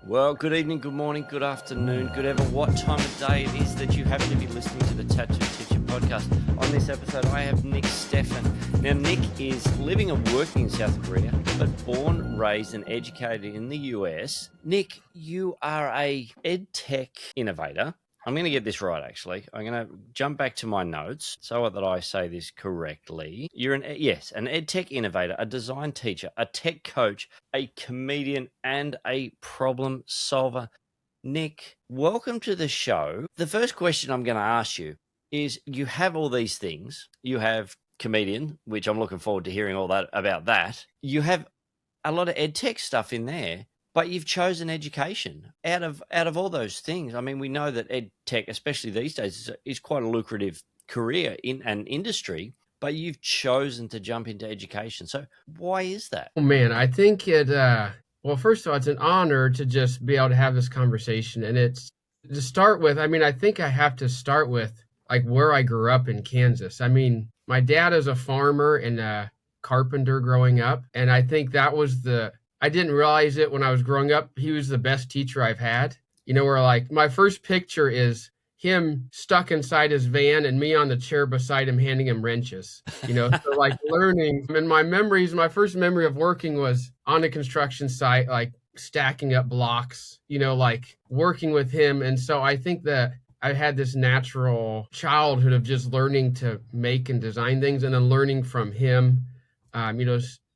Well, good evening, good morning, good afternoon, good ever what time of day it is that you happen to be listening to the Tattoo Teacher podcast. On this episode, I have Nick Steffen. Now, Nick is living and working in South Korea, but born, raised, and educated in the US. Nick, you are a EdTech innovator. I'm going to get this right, actually. I'm going to jump back to my notes so that I say this correctly. You're an EdTech innovator, a design teacher, a tech coach, a comedian, and a problem solver. Nick, welcome to the show. The first question I'm going to ask you is, you have all these things. You have comedian, which I'm looking forward to hearing all that about that. You have a lot of EdTech stuff in there. But you've chosen education out of all those things. I mean, we know that ed tech, especially these days, is quite a lucrative career in an industry, but you've chosen to jump into education. So why is that? Oh man, I think well, first of all, it's an honor to just be able to have this conversation. And it's to start with, I think I have to start with like where I grew up in Kansas. I mean, my dad is a farmer and a carpenter growing up. And I think that was I didn't realize it when I was growing up. He was the best teacher I've had. You know, where like my first picture is him stuck inside his van and me on the chair beside him handing him wrenches. You know, so like learning. And my first memory of working was on a construction site, like stacking up blocks, you know, like working with him. And so I think that I had this natural childhood of just learning to make and design things and then learning from him,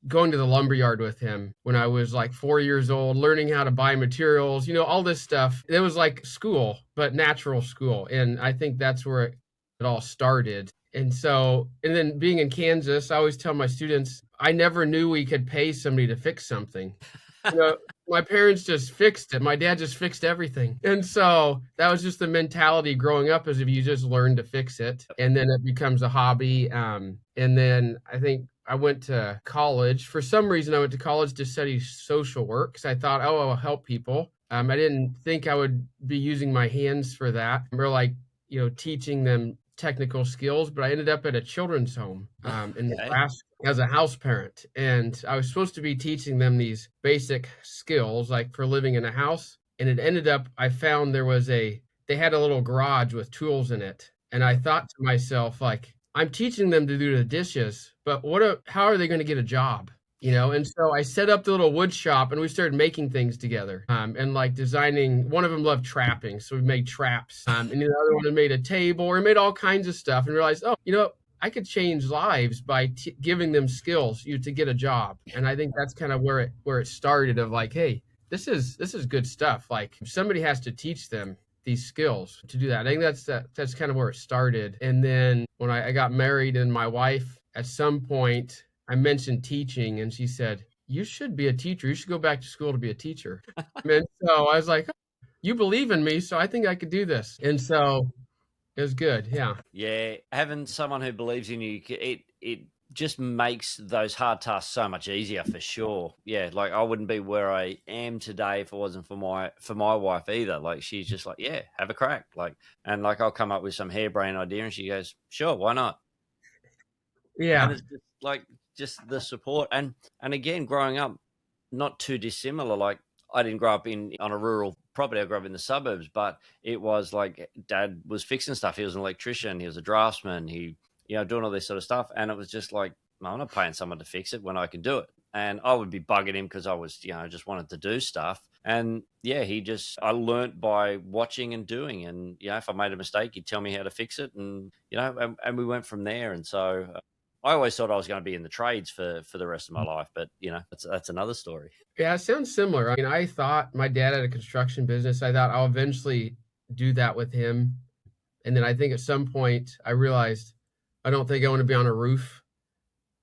going to the lumberyard with him when I was like 4 years old, learning how to buy materials, all this stuff. It was like school, but natural school. And I think that's where it all started. And then being in Kansas, I always tell my students, I never knew we could pay somebody to fix something. My parents just fixed it. My dad just fixed everything. And so that was just the mentality growing up, as if you just learn to fix it. And then it becomes a hobby. And then I think I went to college. For some reason, I went to college to study social work because I thought, I'll help people. I didn't think I would be using my hands for that or teaching them technical skills, but I ended up at a children's home in Nebraska as a house parent. And I was supposed to be teaching them these basic skills like for living in a house. And it ended up, I found they had a little garage with tools in it. And I thought to myself, like, I'm teaching them to do the dishes, but how are they going to get a job? And so I set up the little wood shop and we started making things together and like designing. One of them loved trapping, so we made traps. And the other one had made a table or made all kinds of stuff and realized, I could change lives by giving them skills to get a job. And I think that's kind of where it started of like, hey, this is good stuff. Like somebody has to teach them these skills to do that. I think that's kind of where it started. And then when I got married and my wife, at some point, I mentioned teaching and she said, you should be a teacher. You should go back to school to be a teacher. And so I was like, you believe in me, so I think I could do this. And so it was good. Yeah. Yeah. Having someone who believes in you, it just makes those hard tasks so much easier for sure. Yeah. Like I wouldn't be where I am today if it wasn't for my wife either. Like she's just like, yeah, have a crack. And I'll come up with some harebrained idea and she goes, sure, why not? Yeah. And it's just the support. And again, growing up, not too dissimilar. Like I didn't grow up on a rural property. I grew up in the suburbs, but it was like dad was fixing stuff. He was an electrician. He was a draftsman. He, doing all this sort of stuff. And it was just like, I'm not paying someone to fix it when I can do it. And I would be bugging him because I was, just wanted to do stuff. And yeah, I learned by watching and doing. And, if I made a mistake, he'd tell me how to fix it. And, and we went from there. And so I always thought I was going to be in the trades for the rest of my life. But, that's another story. Yeah, it sounds similar. I mean, I thought my dad had a construction business. I thought I'll eventually do that with him. And then I think at some point I realized I don't think I want to be on a roof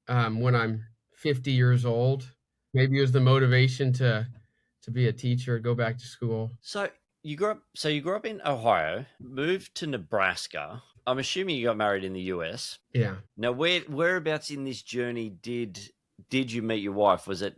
when I'm 50 years old. Maybe it was the motivation to be a teacher, go back to school. So you grew up in Ohio, moved to Nebraska. I'm assuming you got married in the US. Yeah. Now, whereabouts in this journey did you meet your wife? Is it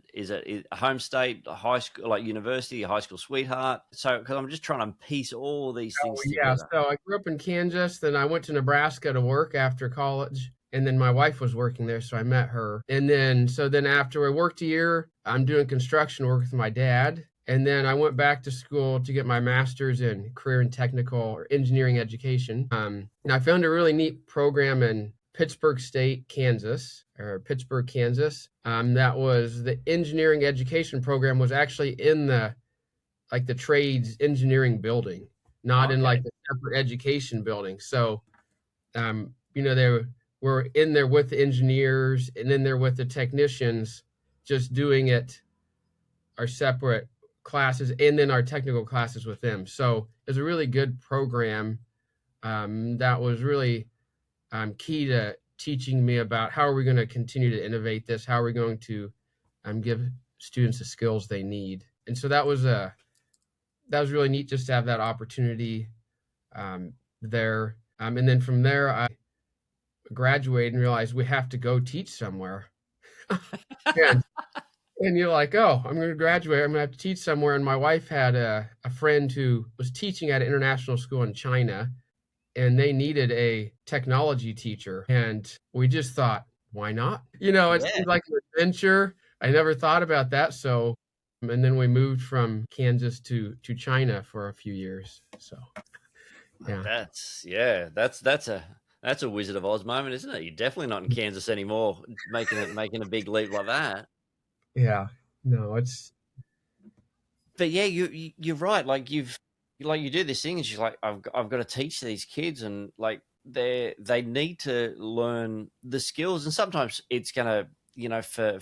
a home state, a high school, like university, a high school sweetheart? So, because I'm just trying to piece all these things together. So I grew up in Kansas, then I went to Nebraska to work after college. And then my wife was working there, so I met her. And then after I worked a year, I'm doing construction work with my dad. And then I went back to school to get my master's in career and technical or engineering education. And I found a really neat program in Pittsburgh State, Kansas, or Pittsburgh, Kansas. That was the engineering education program was actually in the trades engineering building, not in Okay. like the separate education building. So, they were in there with the engineers and in there with the technicians, just doing it our separate classes and then our technical classes with them. So it was a really good program that was really key to teaching me about how are we going to continue to innovate this? How are we going to give students the skills they need? And so that was really neat just to have that opportunity there. And then from there, I graduated and realized we have to go teach somewhere. and And you're like, oh, I'm going to graduate. I'm going to have to teach somewhere. And my wife had a friend who was teaching at an international school in China, and they needed a technology teacher. And we just thought, why not? It Yeah. seemed like an adventure. I never thought about that. So, and then we moved from Kansas to China for a few years. So, yeah. That's a Wizard of Oz moment, isn't it? You're definitely not in Kansas anymore, making a big leap like that. Yeah. No, it's, But yeah, you're right. You do this thing, and she's like, I've got to teach these kids, and like they need to learn the skills, and sometimes it's gonna, for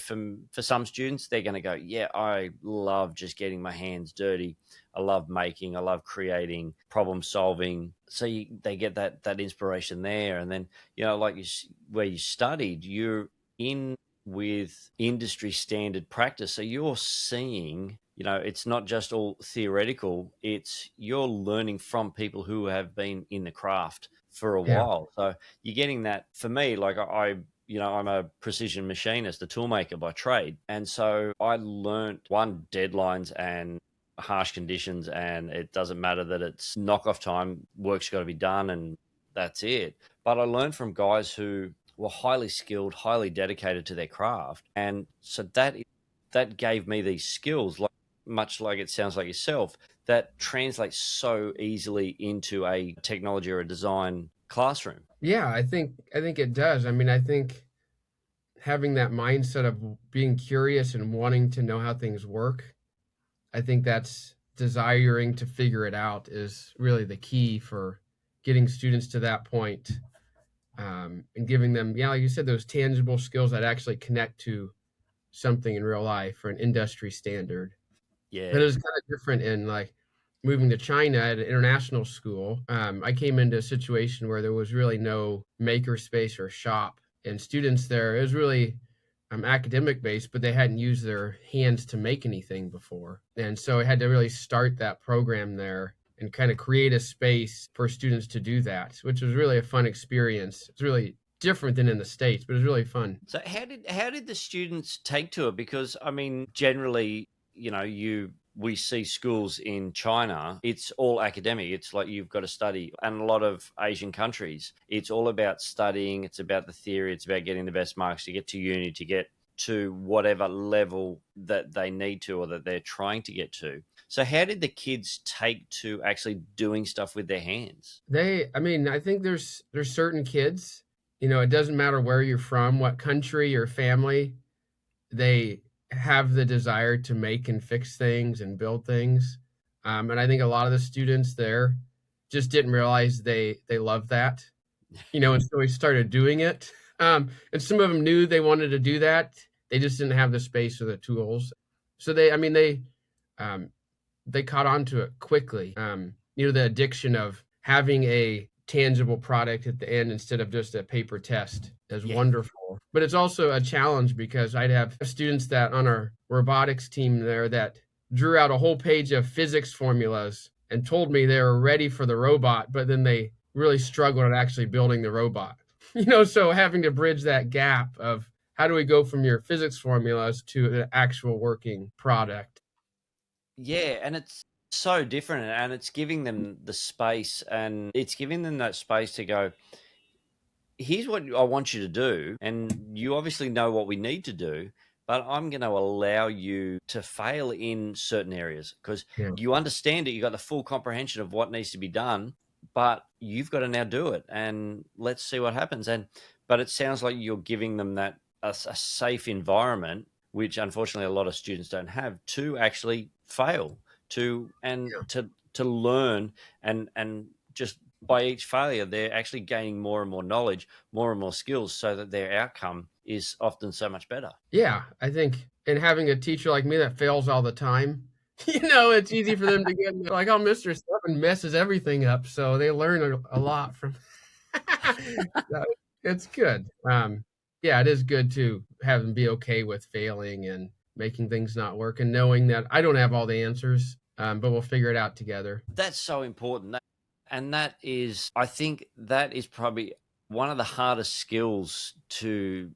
some students, they're gonna go, yeah, I love just getting my hands dirty. I love making, I love creating, problem solving. So they get that inspiration there, and then like where you studied, you're in with industry standard practice. So you're seeing, it's not just all theoretical, it's you're learning from people who have been in the craft for a yeah. while. So you're getting that. For me, like I'm a precision machinist, a toolmaker by trade. And so I learned one, deadlines and harsh conditions, and it doesn't matter that it's knockoff time, work's got to be done, and that's it. But I learned from guys who were highly skilled, highly dedicated to their craft. And so that gave me these skills, like much like it sounds like yourself, that translates so easily into a technology or a design classroom. Yeah, I think it does. I mean, I think having that mindset of being curious and wanting to know how things work, I think that's desiring to figure it out is really the key for getting students to that point, and giving them, yeah, like you said, those tangible skills that actually connect to something in real life or an industry standard. But it Yeah. was kind of different in like moving to China at an international school. I came into a situation where there was really no maker space or shop, and students there, it was really academic based, but they hadn't used their hands to make anything before. And so I had to really start that program there and kind of create a space for students to do that, which was really a fun experience. It's really different than in the States, but it was really fun. So how did the students take to it? Because I mean, generally, we see schools in China, it's all academic. It's like you've got to study. And a lot of Asian countries, it's all about studying, it's about the theory, it's about getting the best marks to get to uni, to get to whatever level that they need to or that they're trying to get to. So how did the kids take to actually doing stuff with their hands? I mean, I think there's certain kids, it doesn't matter where you're from, what country or family, they have the desire to make and fix things and build things. And I think a lot of the students there just didn't realize they love that, and so we started doing it. And some of them knew they wanted to do that. They just didn't have the space or the tools. So I mean, they caught on to it quickly. The addiction of having a tangible product at the end instead of just a paper test is Yeah. wonderful. But it's also a challenge because I'd have students that on our robotics team there that drew out a whole page of physics formulas and told me they were ready for the robot, but then they really struggled at actually building the robot. So having to bridge that gap of how do we go from your physics formulas to an actual working product. Yeah, and it's so different, and it's giving them the space, and it's giving them that space to go, here's what I want you to do, and you obviously know what we need to do, but I'm going to allow you to fail in certain areas because Yeah. you understand it. You got the full comprehension of what needs to be done, but you've got to now do it, and let's see what happens. But it sounds like you're giving them that a safe environment, which unfortunately a lot of students don't have, to actually fail, to learn, and just by each failure, they're actually gaining more and more knowledge, more and more skills, so that their outcome is often so much better. Yeah, I think, and having a teacher like me that fails all the time, it's easy for them to get like, oh, Mr. Steffen messes everything up. So they learn a lot from so it's good. Yeah, it is good to have them be okay with failing and making things not work and knowing that I don't have all the answers, but we'll figure it out together. That's so important. And I think that is probably one of the hardest skills to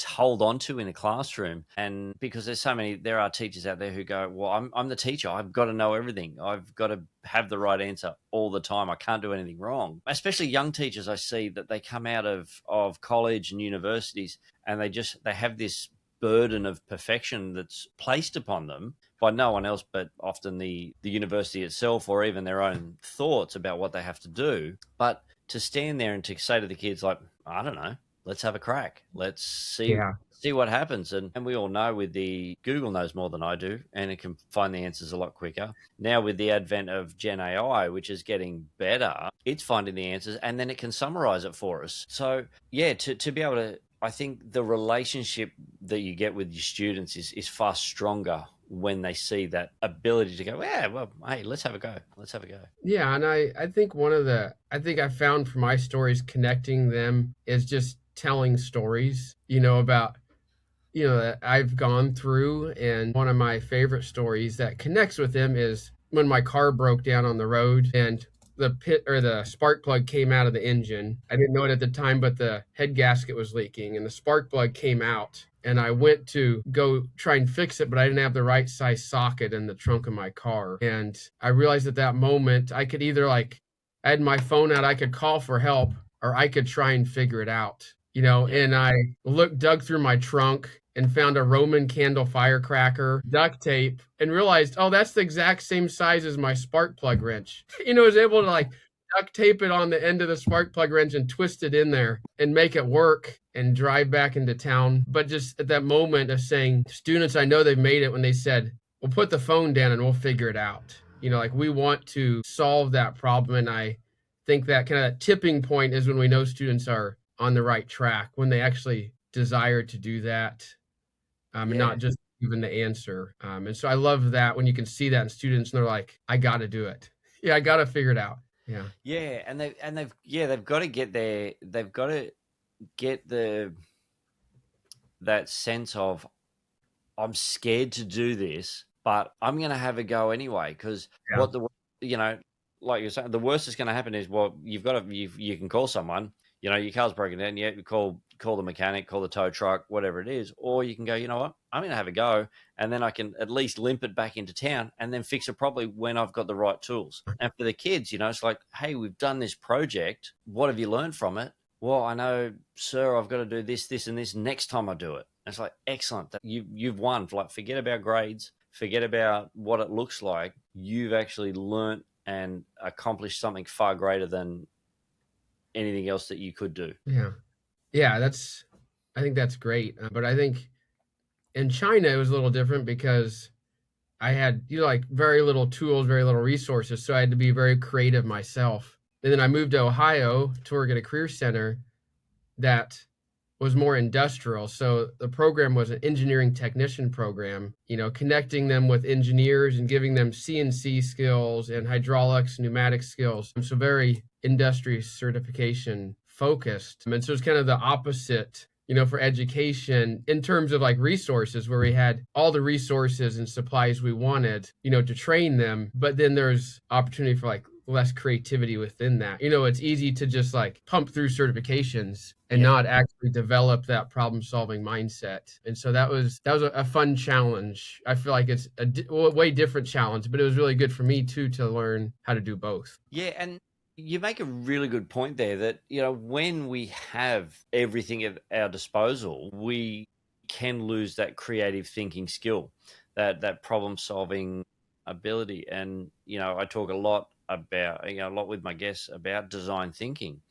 hold on to in a classroom. And because there are teachers out there who go, well, I'm the teacher. I've got to know everything. I've got to have the right answer all the time. I can't do anything wrong. Especially young teachers, I see that they come out of college and universities, and they have this burden of perfection that's placed upon them by no one else but often the university itself, or even their own thoughts about what they have to do. But to stand there and to say to the kids, like, I don't know, let's have a crack. Let's Yeah. see what happens. And we all know with the Google knows more than I do, and it can find the answers a lot quicker. Now with the advent of Gen AI, which is getting better, it's finding the answers and then it can summarize it for us. So yeah, to be able to, I think the relationship that you get with your students is far stronger when they see that ability to go, yeah, well, hey, let's have a go. Let's have a go. Yeah, and I think I think I found for my stories connecting them is just telling stories, about that I've gone through. And one of my favorite stories that connects with them is when my car broke down on the road and the spark plug came out of the engine. I didn't know it at the time, but the head gasket was leaking and the spark plug came out. And I went to go try and fix it, but I didn't have the right size socket in the trunk of my car. And I realized at that moment I could either I had my phone out, I could call for help, or I could try and figure it out. And I dug through my trunk and found a Roman candle firecracker, duct tape, and realized, oh, that's the exact same size as my spark plug wrench. I was able to duct tape it on the end of the spark plug wrench and twist it in there and make it work and drive back into town. But just at that moment of saying, students, I know they've made it when they said, we'll put the phone down and we'll figure it out. We want to solve that problem. And I think that kind of tipping point is when we know students are on the right track, when they actually desire to do that, and not just given the answer. And so I love that when you can see that in students and they're like, I got to do it. Yeah, I got to figure it out. Yeah. Yeah, and they've got to get there. They've got to get that sense of, I'm scared to do this, but I'm going to have a go anyway. Because like you're saying, the worst that's going to happen is, well, you can call someone. Your car's broken down. You call the mechanic, call the tow truck, whatever it is, or you can go, you know what, I'm going to have a go, and then I can at least limp it back into town and then fix it properly when I've got the right tools. And for the kids, it's like, hey, we've done this project. What have you learned from it? Well, I know, sir, I've got to do this, this, and this next time I do it. And it's like, excellent. You've won. Forget about grades. Forget about what it looks like. You've actually learned and accomplished something far greater than anything else that you could do. Yeah, I think that's great. But I think in China, it was a little different because I had, very little tools, very little resources. So I had to be very creative myself. And then I moved to Ohio to work at a career center that was more industrial. So the program was an engineering technician program, connecting them with engineers and giving them CNC skills and hydraulics, pneumatic skills. So very industry certification focused. And so it's kind of the opposite, for education in terms of resources, where we had all the resources and supplies we wanted, to train them. But then there's opportunity for less creativity within that. It's easy to just pump through certifications and not actually develop that problem solving mindset. And so that was a fun challenge. I feel like it's a way different challenge, but it was really good for me too, to learn how to do both. Yeah. And you make a really good point there that, when we have everything at our disposal, we can lose that creative thinking skill, that problem solving ability. And I talk a lot about, a lot with my guests about design thinking.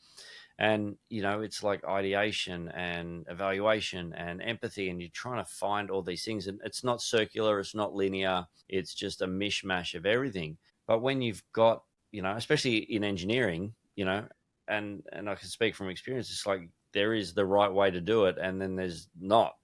And it's like ideation and evaluation and empathy, and you're trying to find all these things, and it's not circular, it's not linear, it's just a mishmash of everything. But when you've got, especially in engineering, and I can speak from experience, it's like there is the right way to do it, and then there's not.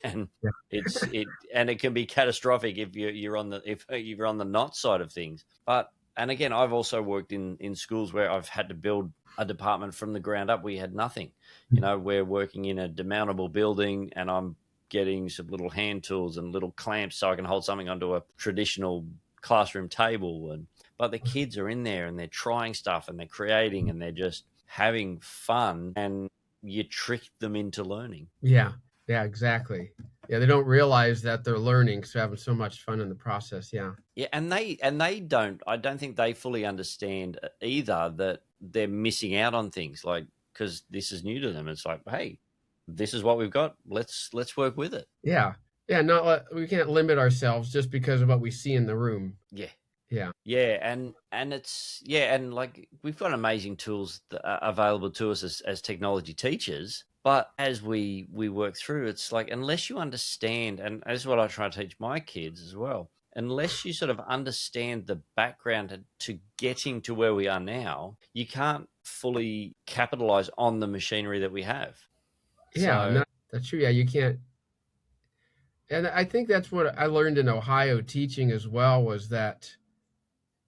And Yeah. it can be catastrophic if you're on the not side of things. But and again, I've also worked in schools where I've had to build a department from the ground up. We had nothing. We're working in a demountable building, and I'm getting some little hand tools and little clamps so I can hold something onto a traditional classroom table. But the kids are in there and they're trying stuff and they're creating and they're just having fun, and you trick them into learning. Yeah. Yeah, exactly. Yeah, they don't realize that they're learning because they're having so much fun in the process. Yeah. Yeah, and they don't. I don't think they fully understand either that they're missing out on things, like, because this is new to them. It's like, hey, this is what we've got. Let's work with it. Yeah. Yeah. We can't limit ourselves just because of what we see in the room. Yeah. Yeah. Yeah, and it's and like we've got amazing tools that are available to us as technology teachers. But as we work through, it's like, unless you understand, and this is what I try to teach my kids as well, unless you sort of understand the background to getting to where we are now, you can't fully capitalize on the machinery that we have. Yeah. So No, that's true. Yeah. You can't. And I think that's what I learned in Ohio teaching as well, was that,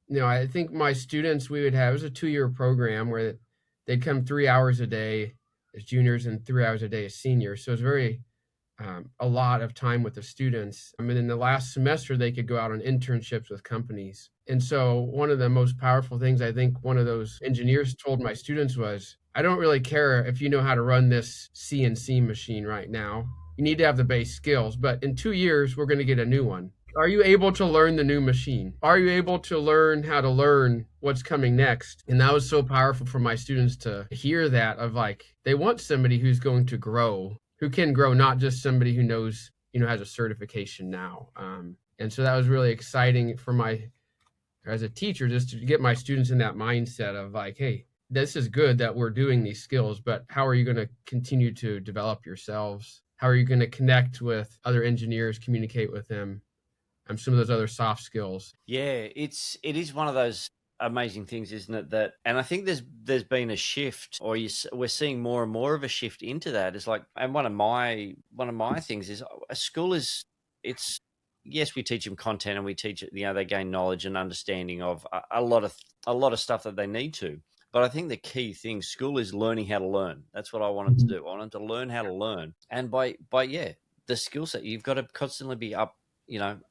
I think my students, it was a 2-year program where they'd come 3 hours a day as juniors and 3 hours a day as seniors. So it's very, a lot of time with the students. I mean, in the last semester, they could go out on internships with companies. And so one of the most powerful things I think one of those engineers told my students was, I don't really care if you know how to run this CNC machine right now. You need to have the base skills, but in 2 years, we're going to get a new one. Are you able to learn the new machine? Are you able to learn how to learn what's coming next? And that was so powerful for my students to hear that, of like, they want somebody who's going to grow, who can grow, not just somebody who knows, has a certification now. And so that was really exciting as a teacher, just to get my students in that mindset of like, hey, this is good that we're doing these skills, but how are you going to continue to develop yourselves? How are you going to connect with other engineers, communicate with them? Some of those other soft skills. yeah, it is one of those amazing things, isn't it? That, and I think there's been a shift, or we're seeing more and more of a shift into that. It's like, and one of my things is, a school is, it's, yes, we teach them content and we teach it, they gain knowledge and understanding of a lot of stuff that they need to. But I think the key thing, school is learning how to learn. That's what I want them to do. I want them to learn how to learn, and by the skill set, you've got to constantly be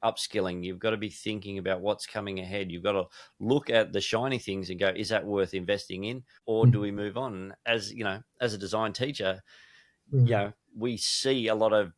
upskilling. You've got to be thinking about what's coming ahead. You've got to look at the shiny things and go, is that worth investing in, or do we move on? As as a design teacher, we see a lot of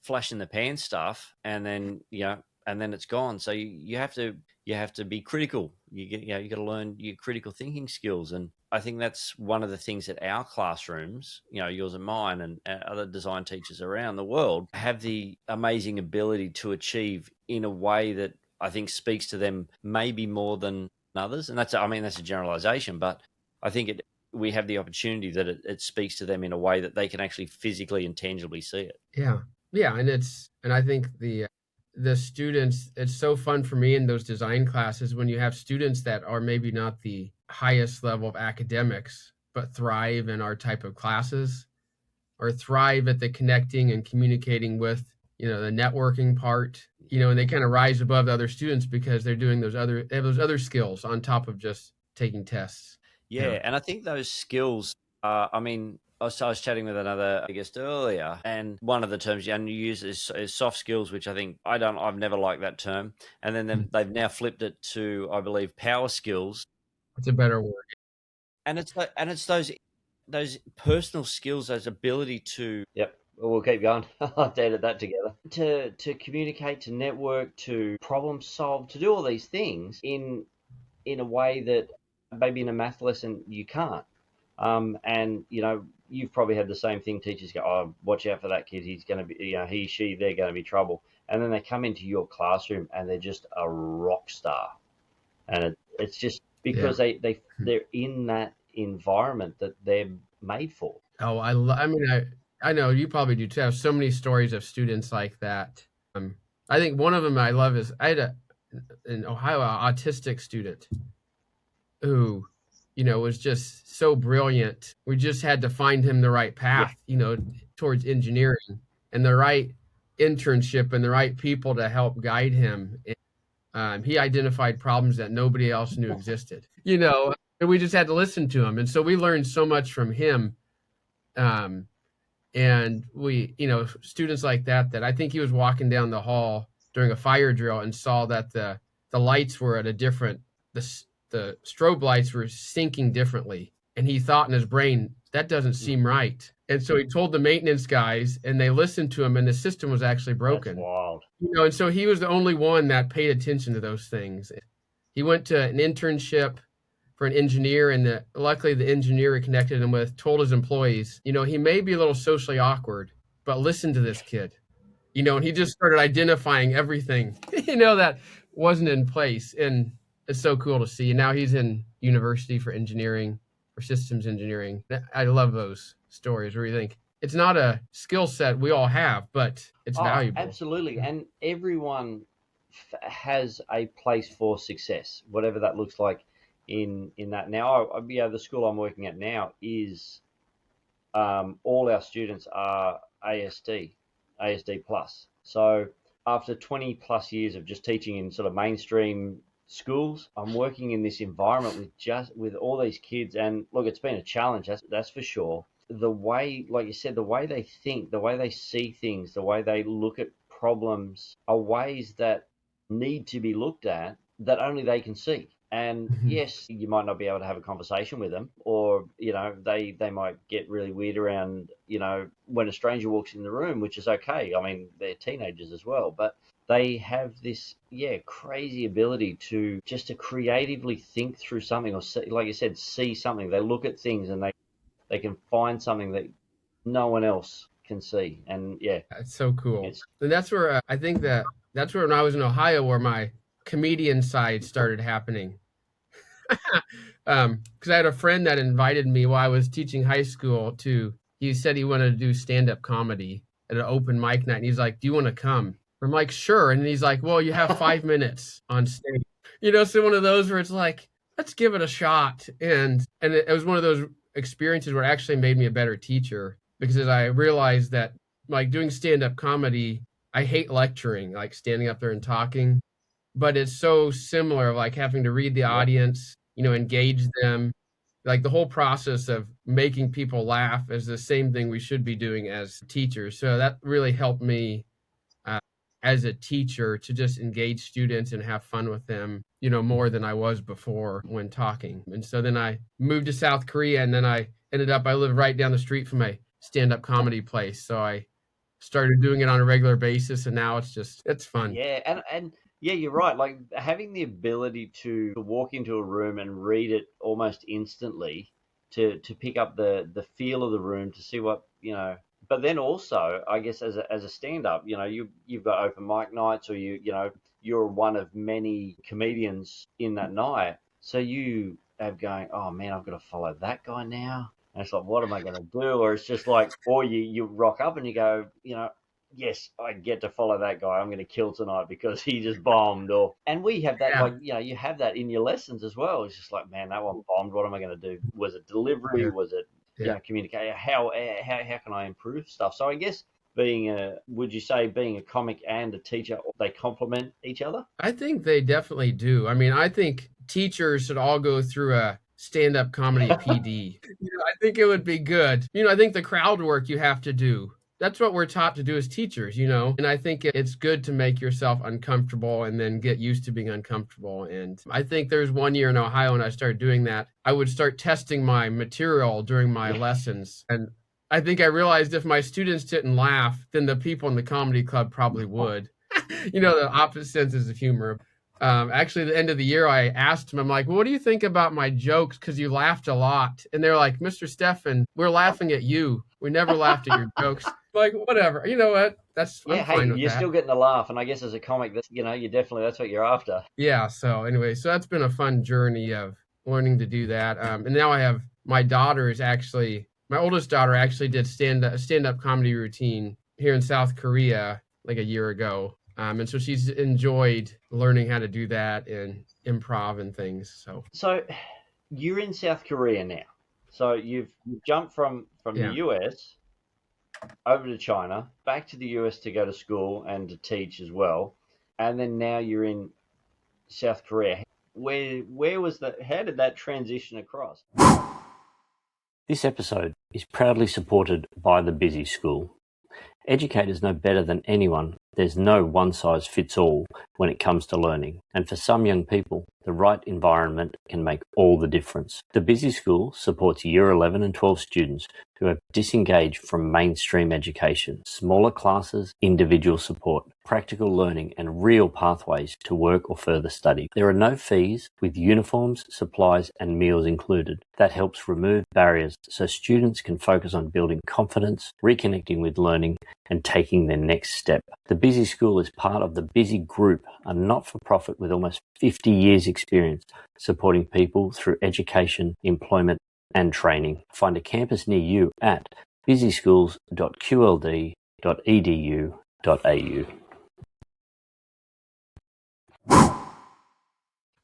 flash in the pan stuff, and then it's gone. So you have to be critical. You got to learn your critical thinking skills. And I think that's one of the things that our classrooms, yours and mine and other design teachers around the world, have the amazing ability to achieve in a way that I think speaks to them maybe more than others. And that's a generalization, but I think we have the opportunity that it speaks to them in a way that they can actually physically and tangibly see it. Yeah. Yeah. And I think the students, it's so fun for me in those design classes when you have students that are maybe not the highest level of academics, but thrive in our type of classes, or thrive at the connecting and communicating with, the networking part, and they kind of rise above the other students because they're doing they have those other skills on top of just taking tests. Yeah. And I think those skills, I was chatting with another guest earlier, and one of the terms you use is soft skills, which I've never liked that term. And then they've now flipped it to, I believe, power skills. It's a better word. And it's those personal skills, those ability to. Yep, we'll keep going. I've added that together. To communicate, to network, to problem solve, to do all these things in a way that maybe in a math lesson you can't. And you've probably had the same thing. Teachers go, "Oh, watch out for that kid. He's going to be, he, she, they're going to be trouble." And then they come into your classroom and they're just a rock star. And it's just Yeah. because they're in that environment that they're made for. Oh, I mean, I know you probably do too. I have so many stories of students like that. I think one of them I love is I had an Ohio autistic student who, was just so brilliant. We just had to find him the right path, towards engineering and the right internship and the right people to help guide him. He identified problems that nobody else knew existed, and we just had to listen to him. And so we learned so much from him. And we, students like that I think he was walking down the hall during a fire drill and saw that the lights were at a different, the strobe lights were syncing differently. And he thought in his brain, that doesn't seem right. And so he told the maintenance guys and they listened to him and the system was actually broken. That's wild. And so he was the only one that paid attention to those things. He went to an internship for an engineer, and luckily the engineer he connected him with told his employees, he may be a little socially awkward, but listen to this kid, and he just started identifying everything, that wasn't in place. And it's so cool to see. And now he's in university for engineering, for systems engineering. I love those stories where you think it's not a skill set we all have, but it's valuable. Absolutely. And everyone has a place for success, whatever that looks like. In that now, the school I'm working at now is all our students are ASD plus. So after 20 plus years of just teaching in sort of mainstream schools, I'm working in this environment with all these kids. And look, it's been a challenge, that's for sure. The way, like you said, the way they think, the way they see things, the way they look at problems are ways that need to be looked at that only they can see. And yes, you might not be able to have a conversation with them, or, they might get really weird around, when a stranger walks in the room, which is okay. I mean, they're teenagers as well, but they have this, crazy ability to creatively think through something, or see, like you said, see something. They look at things and they can find something that no one else can see. And it's so cool. And that's where I think that's where, when I was in Ohio, where my comedian side started happening. Because I had a friend that invited me while I was teaching high school he said he wanted to do stand-up comedy at an open mic night. And he's like, "Do you want to come?" I'm like, "Sure." And he's like, "Well, you have 5 minutes on stage." So one of those where it's like, let's give it a shot. And it was one of those experiences where it actually made me a better teacher, because as I realized that, like, doing stand-up comedy, I hate lecturing, like standing up there and talking. But it's so similar, like having to read the audience, engage them. Like the whole process of making people laugh is the same thing we should be doing as teachers. So that really helped me as a teacher to just engage students and have fun with them, more than I was before when talking. And so then I moved to South Korea, and then I lived right down the street from a stand-up comedy place. So I started doing it on a regular basis, and now it's fun. Yeah, and yeah, you're right. Like having the ability to walk into a room and read it almost instantly, to pick up the feel of the room, to see what, but then also, I guess as a stand-up, you've got open mic nights, or you're one of many comedians in that night. So you have going, "Oh man, I've got to follow that guy now." And it's like, what am I going to do? Or it's just like, or you rock up and you go, yes, I get to follow that guy. I'm going to kill tonight because he just bombed. And we have that, you have that in your lessons as well. It's just like, man, that one bombed. What am I going to do? Was it delivery? Yeah. Was it communication? How can I improve stuff? So I guess would you say being a comic and a teacher, they complement each other? I think they definitely do. I mean, I think teachers should all go through a stand-up comedy PD. I think it would be good. I think the crowd work you have to do. That's what we're taught to do as teachers, and I think it's good to make yourself uncomfortable and then get used to being uncomfortable. And I think there's one year in Ohio when I started doing that, I would start testing my material during my lessons. And I think I realized if my students didn't laugh, then the people in the comedy club probably would. The opposite senses of humor. Actually, at the end of the year, I asked him, I'm like, well, what do you think about my jokes? Because you laughed a lot. And they're like, Mr. Steffen, we're laughing at you. We never laughed at your jokes. Like, whatever. You know what? Yeah, I'm hey, fine with you're that. still getting a laugh, and I guess as a comic, that's you definitely that's what you're after. Yeah. So anyway, so that's been a fun journey of learning to do that. And now I have my daughter is actually my oldest daughter actually did stand up comedy routine here in South Korea like a year ago. And so she's enjoyed learning how to do that and improv and things. So So you're in South Korea now. So you've jumped from the yeah. US over to China, back to the US to go to school and to teach as well, and then now you're in South Korea. Where was that? How did that transition across? This episode is proudly supported by the Busy School. Educators know better than anyone there's no one-size-fits-all when it comes to learning, and for some young people, the right environment can make all the difference. The Busy School supports Year 11 and 12 students who have disengaged from mainstream education, smaller classes, individual support, practical learning, and real pathways to work or further study. There are no fees, with uniforms, supplies, and meals included. That helps remove barriers so students can focus on building confidence, reconnecting with learning, and taking their next step. The Busy School is part of the Busy Group, a not-for-profit with almost 50 years experience supporting people through education, employment, and training. Find a campus near you at busyschools.qld.edu.au.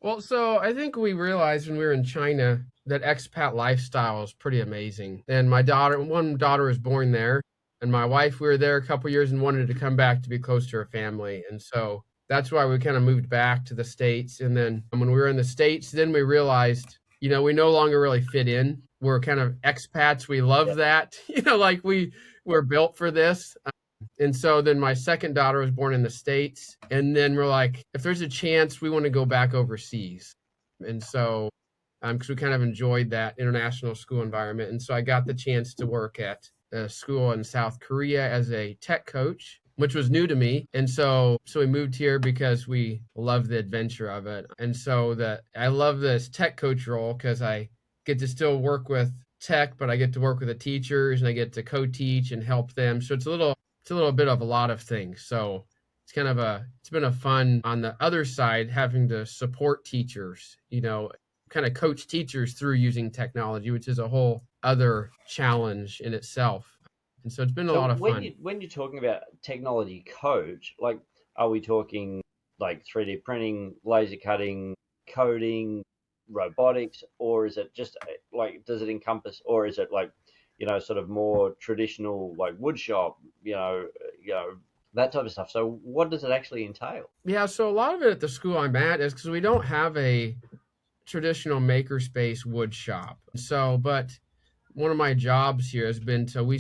Well, so I think we realized when we were in China that expat lifestyle is pretty amazing. And one daughter was born there, and my wife, we were there a couple years and wanted to come back to be close to her family. And so that's why we kind of moved back to the States. And then when we were in the States, then we realized, we no longer really fit in. We're kind of expats. We love that, like we're built for this. And so then my second daughter was born in the States. And then we're like, if there's a chance, we want to go back overseas. And so, because we kind of enjoyed that international school environment. And so I got the chance to work at a school in South Korea as a tech coach, which was new to me. And so we moved here because we love the adventure of it. And so I love this tech coach role because I get to still work with tech, but I get to work with the teachers and I get to co-teach and help them. So it's a little bit of a lot of things. So it's been a fun on the other side having to support teachers, kind of coach teachers through using technology, which is a whole other challenge in itself. And so it's been a So lot of fun. when you're talking about technology coach, like are we talking like 3D printing, laser cutting, coding, robotics, or is it just like does it encompass, or is it like sort of more traditional like wood shop, that type of stuff? So what does it actually entail? Yeah, so a lot of it at the school I'm at is because we don't have a traditional makerspace wood shop. So, but one of my jobs here has been we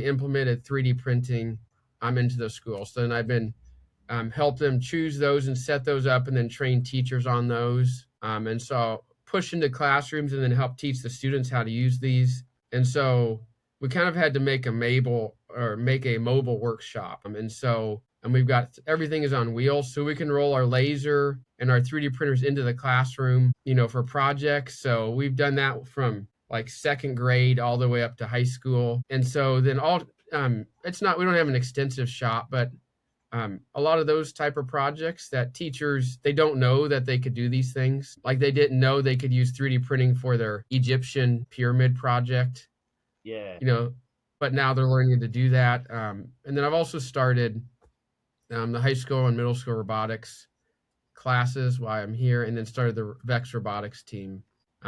implemented 3D printing into the school. So then I've been help them choose those and set those up and then train teachers on those. And so push into classrooms and then help teach the students how to use these. And so we kind of had to make a mobile workshop. And we've got everything is on wheels, so we can roll our laser and our 3D printers into the classroom, for projects. So we've done that from like second grade all the way up to high school. And so then we don't have an extensive shop, but a lot of those type of projects that teachers, they don't know that they could do these things. Like they didn't know they could use 3D printing for their Egyptian pyramid project, Yeah. but now they're learning to do that. And then I've also started the high school and middle school robotics classes while I'm here, and then started the Vex robotics team.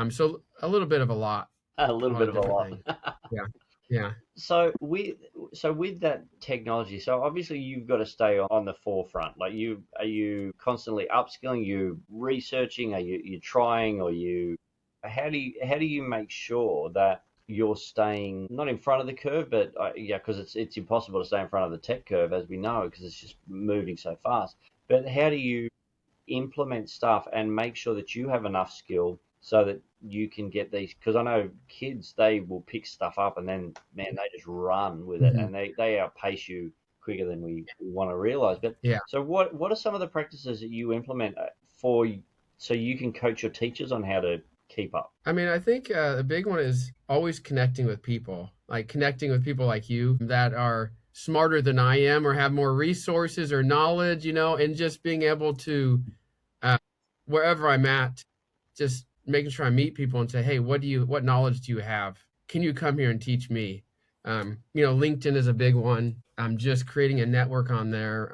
So a little bit of a lot, A a little lot bit of of a different lot. things. Yeah. Yeah. So with that technology, so obviously you've got to stay on the forefront. Like are you constantly upskilling? You researching? Are you trying? Or how do you make sure that you're staying not in front of the curve, but yeah, because it's impossible to stay in front of the tech curve as we know because it's just moving so fast. But how do you implement stuff and make sure that you have enough skill so that you can get these, because I know kids, they will pick stuff up and then man they just run with it Mhm. and they outpace you quicker than we want to realize. But Yeah. so what are some of the practices that you implement for so you can coach your teachers on how to keep up? I mean, I think a big one is always connecting with people, like connecting with people like you that are smarter than I am or have more resources or knowledge, and just being able to, uh, wherever I'm at, just making sure I meet people and say, hey, what knowledge do you have? Can you come here and teach me? LinkedIn is a big one. I'm just creating a network on there.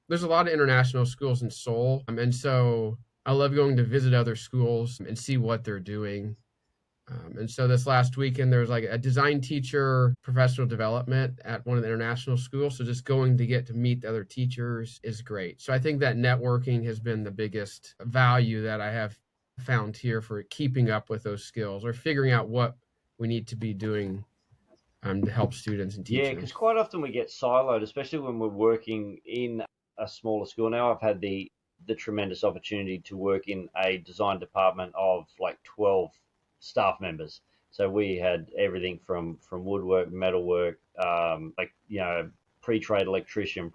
There's a lot of international schools in Seoul, and so I love going to visit other schools and see what they're doing. And so this last weekend, there was like a design teacher professional development at one of the international schools. So just going to get to meet the other teachers is great. So I think that networking has been the biggest value that I have found here for keeping up with those skills or figuring out what we need to be doing to help students and Yeah, because teachers. quite often we get siloed, especially when we're working in a smaller school. Now I've had the tremendous opportunity to work in a design department of like 12 staff members. So we had everything from woodwork, metalwork, pre-trade electrician,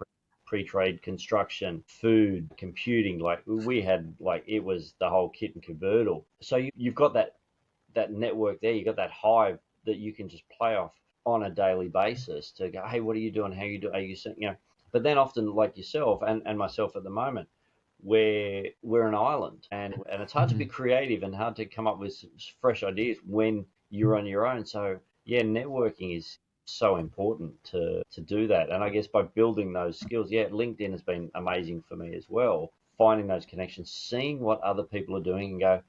pre-trade construction, food, computing. Like we had like it was the whole kit and caboodle. So you've got that network there. You've got that hive that you can just play off on a daily basis to go, hey, what are you doing? How you do? Are you, But then often, like yourself and myself at the moment, we're an island, and it's hard to be creative and hard to come up with fresh ideas when you're on your own. So yeah, networking is so important to do that. And I guess by building those skills, yeah, LinkedIn has been amazing for me as well. Finding those connections, seeing what other people are doing, and go,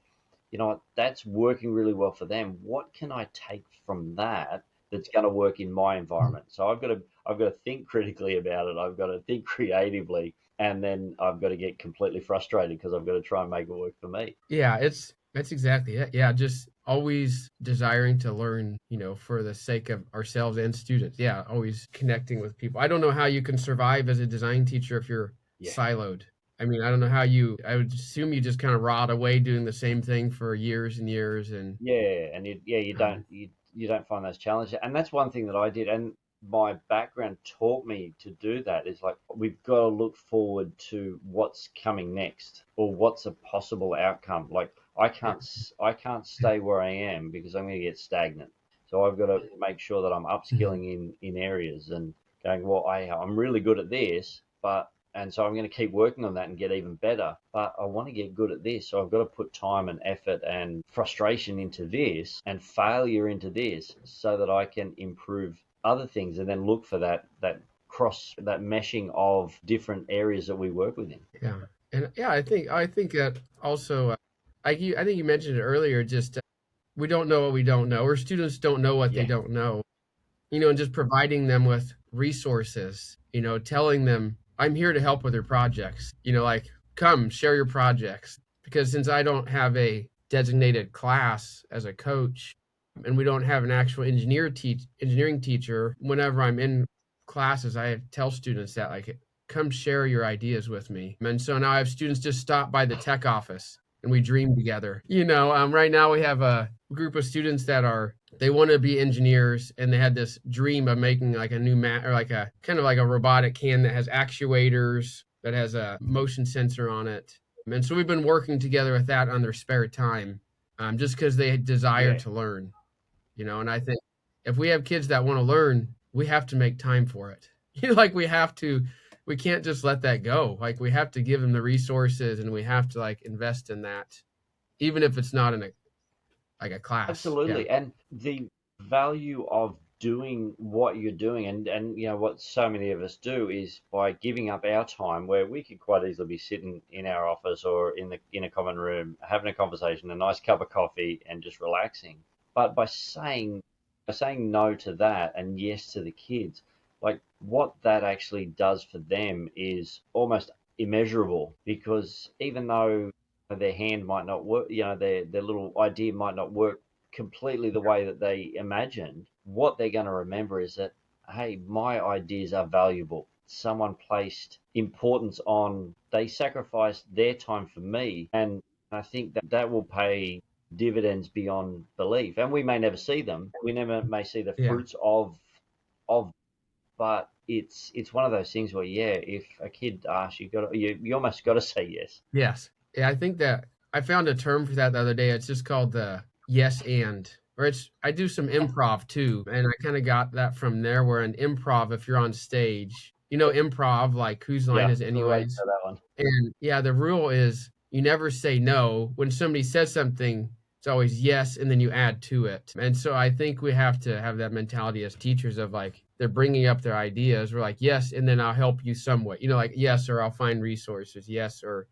you know what, that's working really well for them. What can I take from that that's going to work in my environment? So I've got to think critically about it. I've got to think creatively, and then I've got to get completely frustrated because I've got to try and make it work for me. Yeah, that's exactly it. Yeah, just always desiring to learn, for the sake of ourselves and students. Yeah, always connecting with people. I don't know how you can survive as a design teacher if you're Yeah. siloed. I mean, I don't know I would assume you just kind of rot away doing the same thing for years and years and Yeah, and um, you don't find those challenges, and that's one thing that I did, and my background taught me to do that. Is like we've got to look forward to what's coming next or what's a possible outcome. Like I can't stay where I am because I'm going to get stagnant. So I've got to make sure that I'm Mhm. upskilling in areas and going, well, I'm really good at this, but and so I'm going to keep working on that and get even better. But I want to get good at this, so I've got to put time and effort and frustration into this and failure into this, so that I can improve other things, and then look for that meshing of different areas that we work within. Yeah. And yeah, I think that also I think you mentioned it earlier just we don't know what we don't know or students don't know what they Yeah, don't know. And just providing them with resources, telling them, I'm here to help with your projects, like, come share your projects. Because since I don't have a designated class as a coach and we don't have an actual engineering teacher, whenever I'm in classes, I tell students that, like, come share your ideas with me. And so now I have students just stop by the tech office and we dream together. Right now we have a group of students they want to be engineers and they had this dream of making like a new mat or like a kind of like a robotic can that has actuators that has a motion sensor on it. And so we've been working together with that on their spare time, just because they desire yeah, to learn. And I think if we have kids that want to learn, we have to make time for it. Like we can't just let that go. Like we have to give them the resources and we have to like invest in that, even if it's not in a class. Yeah. absolutely. And the value of doing what you're doing, and what so many of us do, is by giving up our time where we could quite easily be sitting in our office or in a common room having a conversation, a nice cup of coffee, and just relaxing. But by saying no to that and yes to the kids, like what that actually does for them is almost immeasurable, because even though their hand might not work, their little idea might not work completely the way that they imagined, what they're going to remember is that, hey, my ideas are valuable. Someone placed importance on, they sacrificed their time for me. And I think that will pay dividends beyond belief. And we may never see them. We never may see the Yeah. fruits of, but it's one of those things where, yeah, if a kid asks, you almost got to say yes. Yes. Yeah, I think that I found a term for that the other day. It's just called the yes and. Or it's I do some improv too, and I kind of got that from there where in improv, if you're on stage, improv, like whose line Yeah, is it I relate anyways? to that one. And yeah, the rule is you never say no. When somebody says something, it's always yes, and then you add to it. And so I think we have to have that mentality as teachers of like, they're bringing up their ideas. We're like, yes, and then I'll help you somewhat. Like, yes, or I'll find resources. Yes, or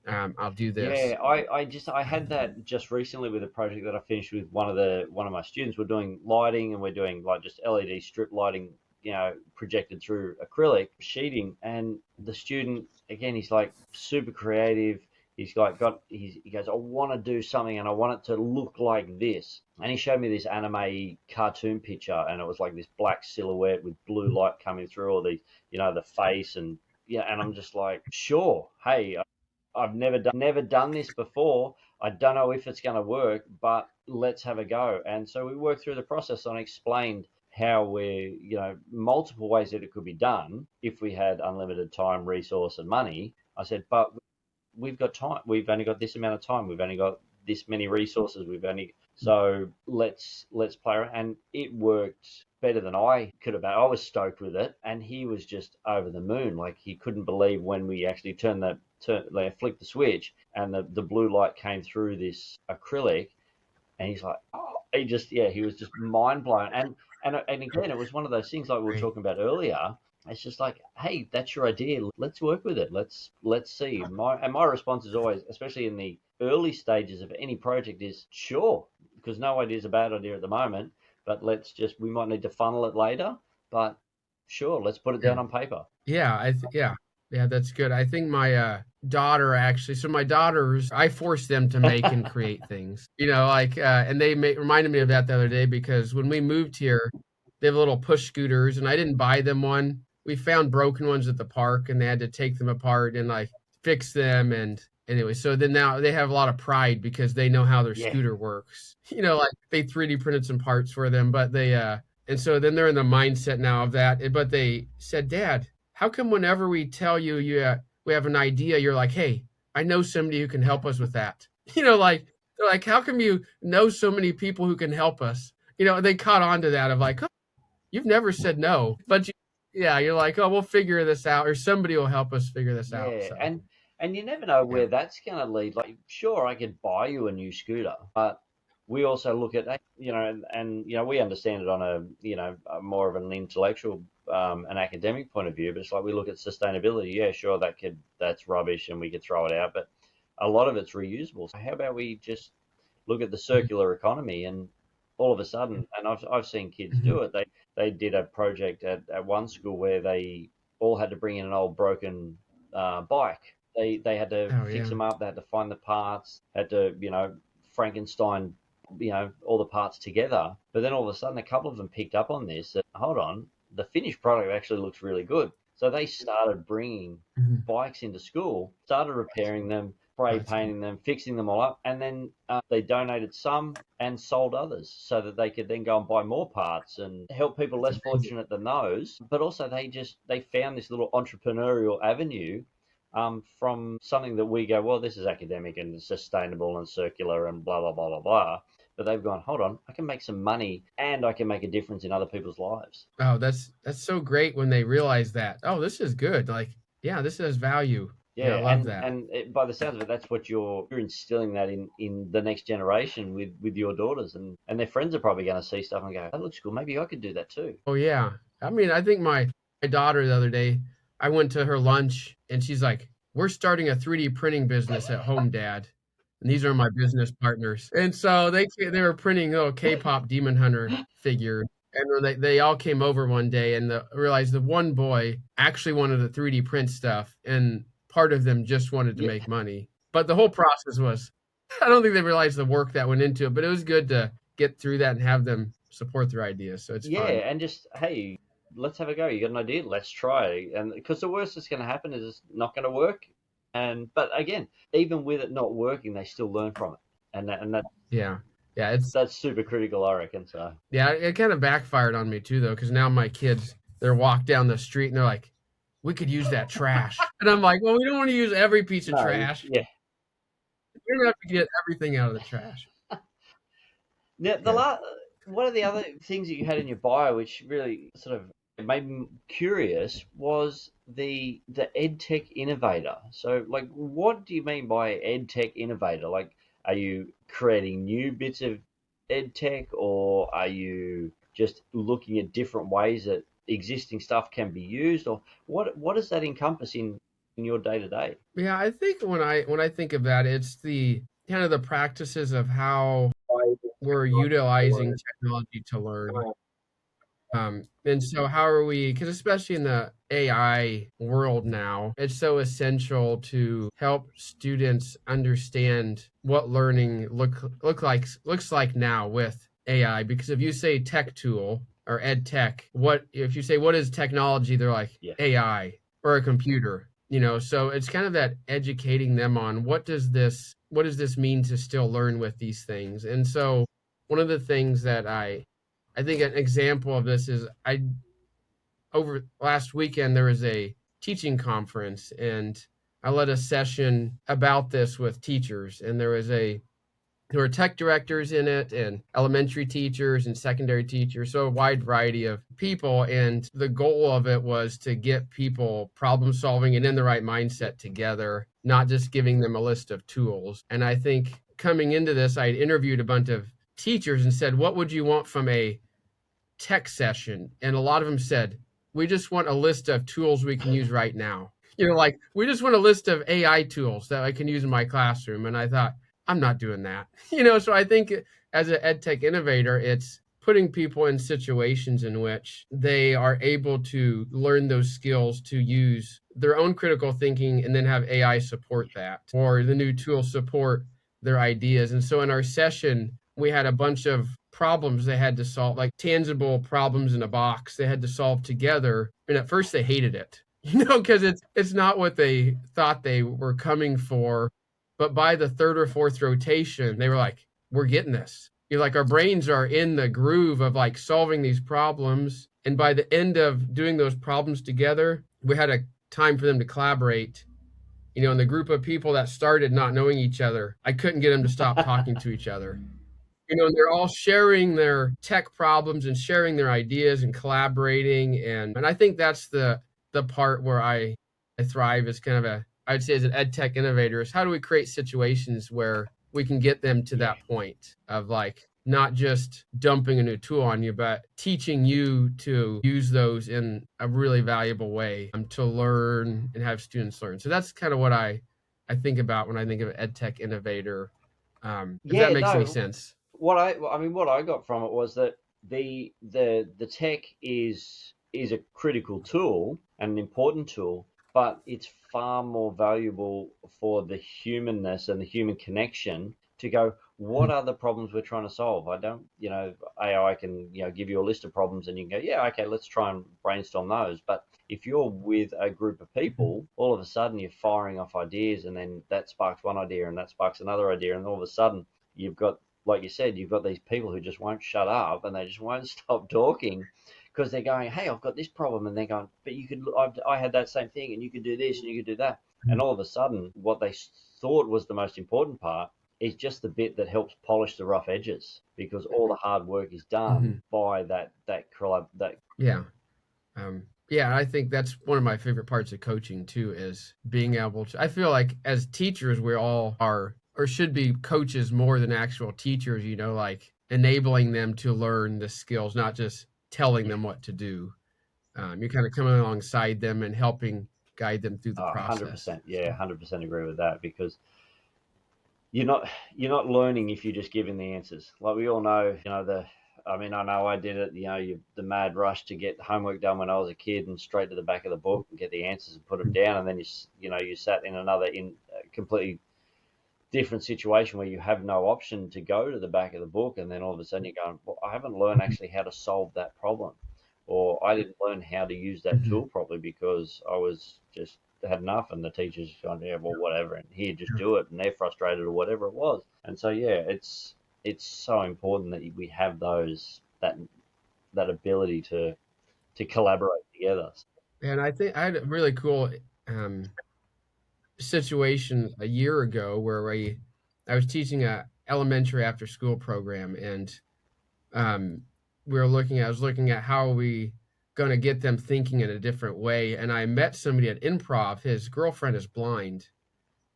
I'll do this. Yeah, I had that just recently with a project that I finished with one of my students. We're doing lighting and we're doing like just LED strip lighting, projected through acrylic sheeting. And the student again, he's like super creative. He goes, I want to do something and I want it to look like this. And he showed me this anime cartoon picture, and it was like this black silhouette with blue light coming through all the, the face and yeah. And I'm just like, sure, hey, I've never done this before. I don't know if it's going to work, but let's have a go. And so we worked through the process and explained how multiple ways that it could be done if we had unlimited time, resource, and money. I said, but we've got time. We've only got this amount of time. We've only got this many resources. So let's play around. And it worked better than I could have. I was stoked with it, and he was just over the moon. Like he couldn't believe when we actually flicked the switch, and the blue light came through this acrylic, and he's like, oh, he was just mind blown. And again, it was one of those things like we were Right. talking about earlier. It's just like, hey, that's your idea. Let's work with it. Let's see. My response is always, especially in the early stages of any project, is sure, because no idea is a bad idea at the moment. But we might need to funnel it later. But sure, let's put it Yeah. down on paper. Yeah, yeah, that's good. I think my daughter actually. So my daughters, I force them to make and create things. And they reminded me of that the other day because when we moved here, they have little push scooters, and I didn't buy them one. We found broken ones at the park, and they had to take them apart and like fix them. And anyway, so then now they have a lot of pride because they know how their Yeah. scooter works. Like they 3D printed some parts for them, but they and so then they're in the mindset now of that. But they said, Dad, how come whenever we tell you we have an idea, you're like, hey, I know somebody who can help us with that? Like they're like, how come you know so many people who can help us? They caught on to that of like, oh, you've never said no, but yeah, you're like, oh, we'll figure this out, or somebody will help us figure this out. Yeah, So and you never know yeah, where that's going to lead. Like, sure, I could buy you a new scooter, but we also look at, we understand it on a more of an intellectual, an academic point of view. But it's like we look at sustainability. Yeah, sure, that's rubbish, and we could throw it out, but a lot of it's reusable. So how about we just look at the circular economy, and all of a sudden, and I've seen kids mhm. do it. They did a project at one school where they all had to bring in an old broken bike. They had to Oh fix yeah, them up. They had to find the parts. Had to Frankenstein all the parts together. But then all of a sudden, a couple of them picked up on this. That, hold on, the finished product actually looks really good. So they started bringing mhm. bikes into school, started repairing them, spray That's painting them, fixing them all up, and then they donated some and sold others so that they could then go and buy more parts and help people less amazing. fortunate than those. But also they found this little entrepreneurial avenue from something that we go, well, this is academic and sustainable and circular and blah, blah, blah, blah, blah. But they've gone, hold on, I can make some money and I can make a difference in other people's lives. Oh, that's so great when they realize that. Oh, this is good. Like, yeah, this has value. Yeah, I Yeah, love that. by the sounds of it, that's what you're instilling that in the next generation with your daughters, and their friends are probably going to see stuff and go, that looks cool. Maybe I could do that too. Oh yeah. I mean, I think my daughter the other day, I went to her lunch and she's like, "We're starting a 3D printing business at home, Dad. And these are my business partners." And so they were printing little K-pop Demon Hunter figures. And when they all came over one day and realized the one boy actually wanted to 3D print stuff, and part of them just wanted to Yeah, make money. But the whole process was, I don't think they realized the work that went into it, but it was good to get through that and have them support their ideas. So it's fun. yeah, and just hey, let's have a go. You got an idea? Let's try. And because the worst that's going to happen is it's not going to work. But again, even with it not working, they still learn from it, and Yeah. Yeah, it's that's super critical, I reckon. So yeah, it kind of backfired on me too though, because now my kids they're walk down the street and they're like, we could use that trash. And I'm like, well, we don't want to use every piece of no, trash. yeah, We don't have to get everything out of the trash. Now, Yeah. one of the other things that you had in your bio, which really sort of made me curious, was the EdTech innovator. So, like, what do you mean by EdTech innovator? Like, are you creating new bits of EdTech, or are you just looking at different ways that existing stuff can be used, or what does that encompass in your day to day? Yeah, I think when I think of that, it's the kind of the practices of how we're utilizing technology to learn. And so how are we, because especially in the AI world now, it's so essential to help students understand what learning looks like now with AI. Because if you say tech tool or ed tech, what if you say what is technology, they're like Yeah. AI or a computer, so it's kind of that educating them on what does this mean to still learn with these things. And so one of the things that I think an example of this is over last weekend there was a teaching conference, and I led a session about this with teachers, and there were tech directors in it and elementary teachers and secondary teachers, so a wide variety of people. And the goal of it was to get people problem solving and in the right mindset together, not just giving them a list of tools. And I think coming into this, I interviewed a bunch of teachers and said, what would you want from a tech session? And a lot of them said, we just want a list of tools we can use right now. Like, we just want a list of AI tools that I can use in my classroom. And I thought, I'm not doing that. So I think as an EdTech innovator, it's putting people in situations in which they are able to learn those skills to use their own critical thinking and then have AI support that, or the new tools support their ideas. And so in our session, we had a bunch of problems they had to solve, like tangible problems in a box they had to solve together. And at first they hated it, because it's not what they thought they were coming for. But by the third or fourth rotation, they were like, we're getting this. Like, our brains are in the groove of like solving these problems. And by the end of doing those problems together, we had a time for them to collaborate. And the group of people that started not knowing each other, I couldn't get them to stop talking to each other. And they're all sharing their tech problems and sharing their ideas and collaborating. And I think that's the part where I thrive as kind of I'd say as an ed tech innovator, is how do we create situations where we can get them to that point of like not just dumping a new tool on you, but teaching you to use those in a really valuable way, to learn and have students learn. So that's kind of what I think about when I think of an ed tech innovator. If that Yeah, makes any no. sense. What I got from it was that the tech is a critical tool and an important tool, but it's far more valuable for the humanness and the human connection to go, what are the problems we're trying to solve? I don't, AI can, give you a list of problems and you can go, yeah, okay, let's try and brainstorm those. But if you're with a group of people, all of a sudden you're firing off ideas, and then that sparks one idea and that sparks another idea, and all of a sudden you've got, like you said, you've got these people who just won't shut up and they just won't stop talking because they're going, hey, I've got this problem, and they're going, but I had that same thing, and you could do this and you could do that, and all of a sudden, what they thought was the most important part is just the bit that helps polish the rough edges, because all the hard work is done by that collab. That Yeah. Yeah, I think that's one of my favorite parts of coaching too, is being able to, I feel like as teachers, we all are or should be coaches more than actual teachers, like enabling them to learn the skills, not just telling them what to do. You're kind of coming alongside them and helping guide them through the process. 100%, yeah, 100% agree with that, because you're not you're not learning if you're just giving the answers. Like we all know, I mean, I know I did it. The mad rush to get homework done when I was a kid, and straight to the back of the book and get the answers and put them down, and then you sat in another completely different situation where you have no option to go to the back of the book, and then all of a sudden you're going, well, I haven't learned actually how to solve that problem, or I didn't learn how to use that Mhm. tool properly because I was just had enough, and the teacher's just going, yeah, well, whatever, and here, just do it, and they're frustrated or whatever it was. And so yeah, it's so important that we have that ability to collaborate together. And I think I had a really cool um, situation a year ago where I was teaching a elementary after school program, and um, I was looking at how we going to get them thinking in a different way. And I met somebody at improv. His girlfriend is blind,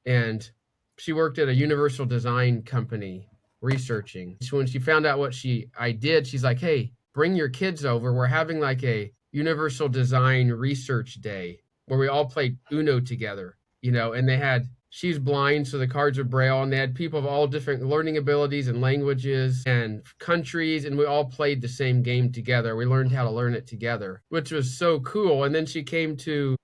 and she worked at a universal design company researching. So when she found out what I did, she's like, "Hey, bring your kids over. We're having like a universal design research day where we all played Uno together, and she's blind, so the cards are braille, and they had people of all different learning abilities and languages and countries, and we all played the same game together. We learned how to learn it together, which was so cool. And then she came to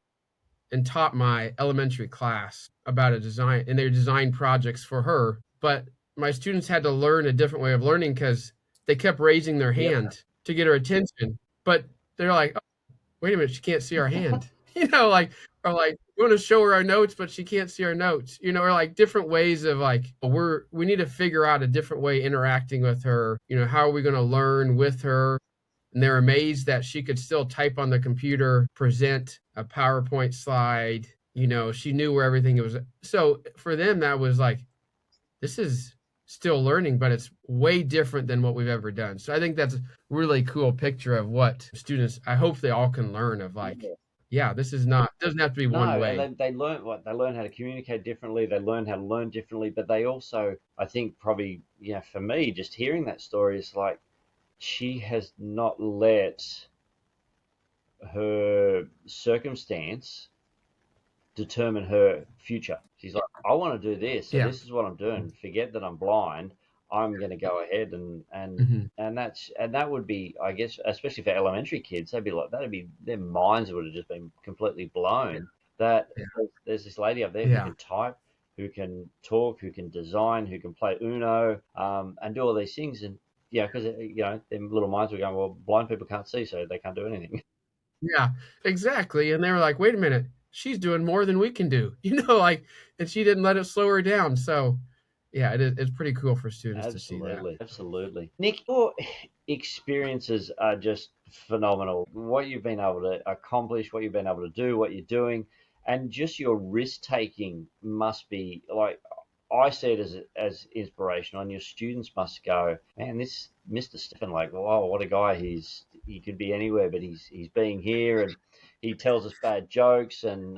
and taught my elementary class about a design, and their design projects for her. But my students had to learn a different way of learning because they kept raising their Yep. hand to get her attention. But they're like, oh, wait a minute, she can't see our hand. Or like we want to show her our notes, but she can't see our notes. Or like different ways of like we need to figure out a different way interacting with her. How are we going to learn with her? And they're amazed that she could still type on the computer, present a PowerPoint slide. She knew where everything was. So for them, that was like, this is still learning, but it's way different than what we've ever done. So I think that's a really cool picture of what students, I hope they all can learn of like, yeah, this is not, doesn't have to be one No, way. and they learn they learn how to communicate differently. They learn how to learn differently, but they also, I think, probably, for me, just hearing that story is like she has not let her circumstance determine her future. She's like, I want to do this, so Yeah. this is what I'm doing. Forget that I'm blind. I'm going to go ahead Mhm. and that would be, I guess, especially for elementary kids, that'd be their minds would have just been completely blown. That Yeah. there's this lady up there who Yeah. can type, who can talk, who can design, who can play Uno, and do all these things, and because their little minds were going, well, blind people can't see, so they can't do anything. Yeah, exactly. And they were like, wait a minute, she's doing more than we can do, like, and she didn't let it slow her down. So, yeah, it's pretty cool for students to see that. Absolutely, absolutely. Nick, your experiences are just phenomenal. What you've been able to accomplish, what you've been able to do, what you're doing, and just your risk taking must be like, I see it as inspirational, and your students must go, man, this Mr. Steffen, like, oh, what a guy! He could be anywhere, but he's being here, and he tells us bad jokes, and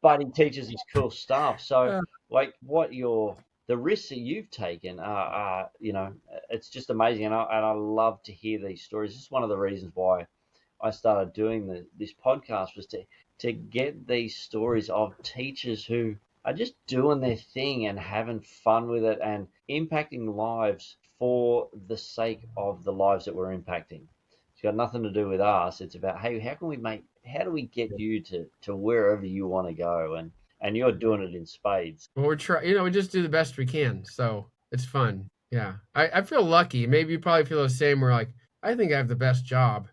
but he teaches us cool stuff. So, Uh, like, the risks that you've taken are it's just amazing, and I love to hear these stories. This is one of the reasons why I started doing this podcast, was to get these stories of teachers who are just doing their thing and having fun with it and impacting lives for the sake of the lives that we're impacting. It's got nothing to do with us. It's about, hey, how do we get you to wherever you want to go? And you're doing it in spades. well, we're trying, we just do the best we can. So it's fun. Yeah. I feel lucky. Maybe you probably feel the same. We're like, I think I have the best job.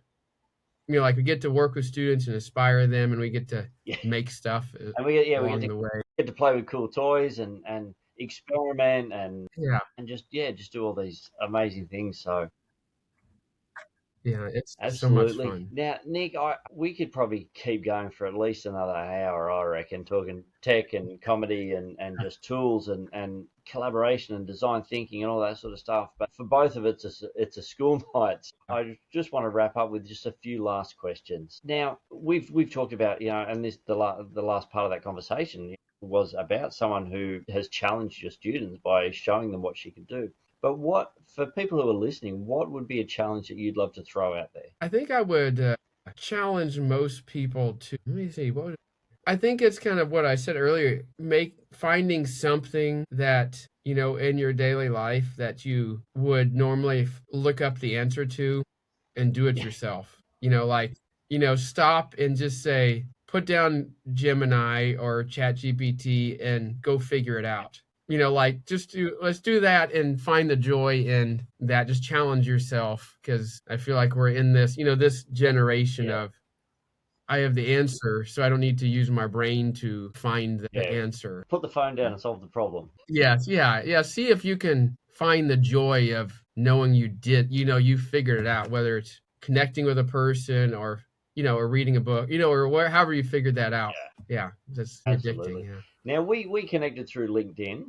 Like we get to work with students and inspire them, and we get to Yeah. make stuff And we along get the way. to play with cool toys and experiment Yeah. and just do all these amazing things. So Yeah. It's so much absolutely. fun. Now, Nick, we could probably keep going for at least another hour, I reckon, talking tech and comedy and just tools and collaboration and design thinking and all that sort of stuff. But for both of it, it's a school night. I just want to wrap up with just a few last questions. Now, we've talked about, and the last part of that conversation was about someone who has challenged your students by showing them what she can do. But for people who are listening, what would be a challenge that you'd love to throw out there? I think I would challenge most people to, let me see, I think it's kind of what I said earlier, finding something that, in your daily life that you would normally look up the answer to and do it Yeah, yourself. Like, stop and just say, put down Gemini or ChatGPT and go figure it out. Like let's do that and find the joy in that. Just challenge yourself, because I feel like we're in this generation yeah, of, I have the answer, so I don't need to use my brain to find the yeah. answer. Put the phone down and solve the problem. Yes, yeah, yeah. See if you can find the joy of knowing you figured it out, whether it's connecting with a person or reading a book, however you figured that out. Yeah, that's addicting. Absolutely. Yeah. Now we connected through LinkedIn.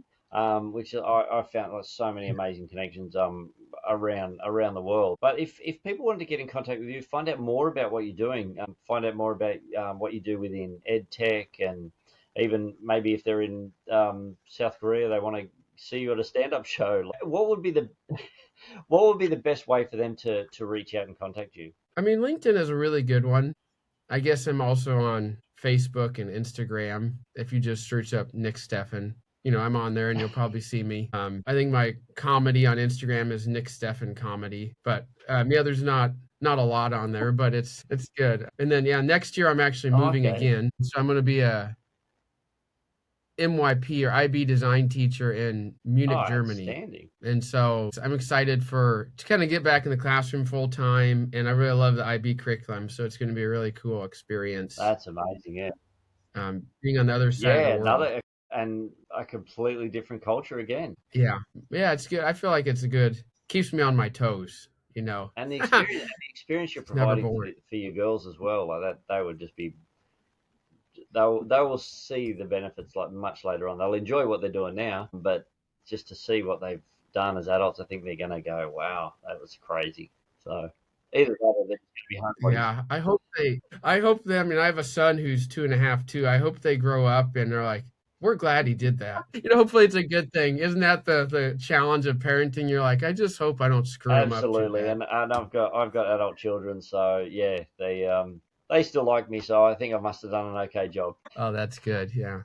which I found like so many amazing connections around the world. But if people wanted to get in contact with you, find out more about what you're doing, find out more about what you do within EdTech, and even maybe if they're in South Korea, they want to see you at a stand-up show. What would be the best way for them to reach out and contact you? I mean, LinkedIn is a really good one. I guess I'm also on Facebook and Instagram. If you just search up Nick Steffen, I'm on there and you'll probably see me. I think my comedy on Instagram is Nick Steffen Comedy, but there's not a lot on there, but it's good. And then next year I'm actually moving again, so I'm going to be a MYP or IB design teacher in Munich, Germany. And so I'm excited to kind of get back in the classroom full time. And I really love the IB curriculum. So it's going to be a really cool experience. That's amazing. Yeah. Being on the other side of the world. And a completely different culture again. Yeah. Yeah. It's good. I feel like keeps me on my toes, And the experience you're providing for your girls as well. Like that, they would just be, they will see the benefits like much later on. They'll enjoy what they're doing now, but just to see what they've done as adults, I think they're going to go, wow, that was crazy. So either that or they're just going to be home. Yeah, I hope they, I mean, I have a son who's 2.5 too. I hope they grow up and they're like, we're glad he did that. Hopefully it's a good thing. Isn't that the challenge of parenting? You're like, I just hope I don't screw them up. Absolutely. And I've got adult children. So yeah, they still like me, so I think I must have done an okay job. Oh, that's good, yeah.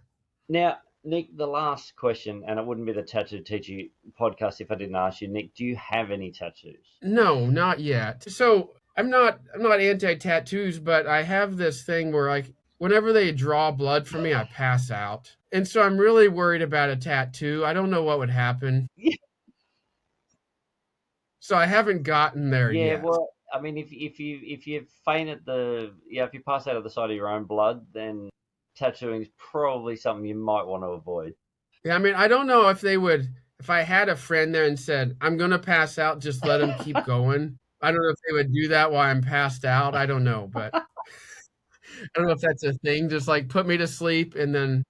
Now, Nick, the last question, and it wouldn't be the Tattoo Teacher podcast if I didn't ask you, Nick, do you have any tattoos? No, not yet. So I'm not anti-tattoos, but I have this thing where like whenever they draw blood for me, I pass out. And so I'm really worried about a tattoo. I don't know what would happen. So I haven't gotten there yet. Yeah, well, I mean, if you faint at if you pass out of the side of your own blood, then tattooing is probably something you might want to avoid. Yeah, I mean, I don't know if I had a friend there and said, I'm going to pass out, just let him keep going. I don't know if they would do that while I'm passed out. I don't know, but I don't know if that's a thing. Just like put me to sleep and then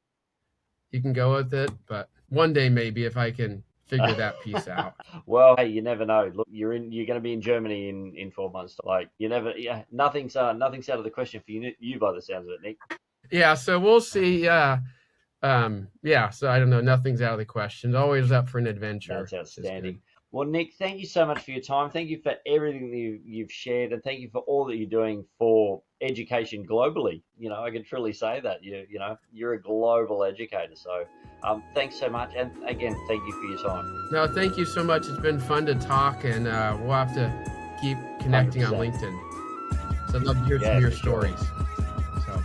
you can go with it. But one day maybe if I can figure that piece out. Well, hey, you never know. Look, you're going to be in Germany in 4 months. Like nothing's out of the question for you by the sounds of it, Nick. Yeah, so we'll see. So I don't know. Nothing's out of the question. Always up for an adventure. That's outstanding. Well, Nick, thank you so much for your time. Thank you for everything that you've shared, and thank you for all that you're doing for education globally. I can truly say that you're a global educator. So, thanks so much, and again, thank you for your time. No, thank you so much. It's been fun to talk, and we'll have to keep connecting 100%. On LinkedIn. So I'd love to hear some of your stories. So,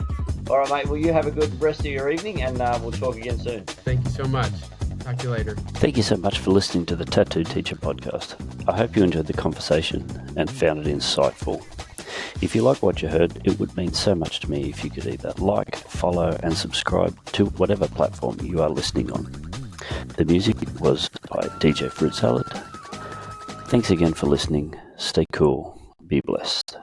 all right, mate. Well, you have a good rest of your evening, and we'll talk again soon. Thank you so much. Talk to you later. Thank you so much for listening to the Tattoo Teacher podcast. I hope you enjoyed the conversation and found it insightful. If you like what you heard, it would mean so much to me if you could either like, follow, and subscribe to whatever platform you are listening on. The music was by DJ Fruit Salad. Thanks again for listening. Stay cool. Be blessed.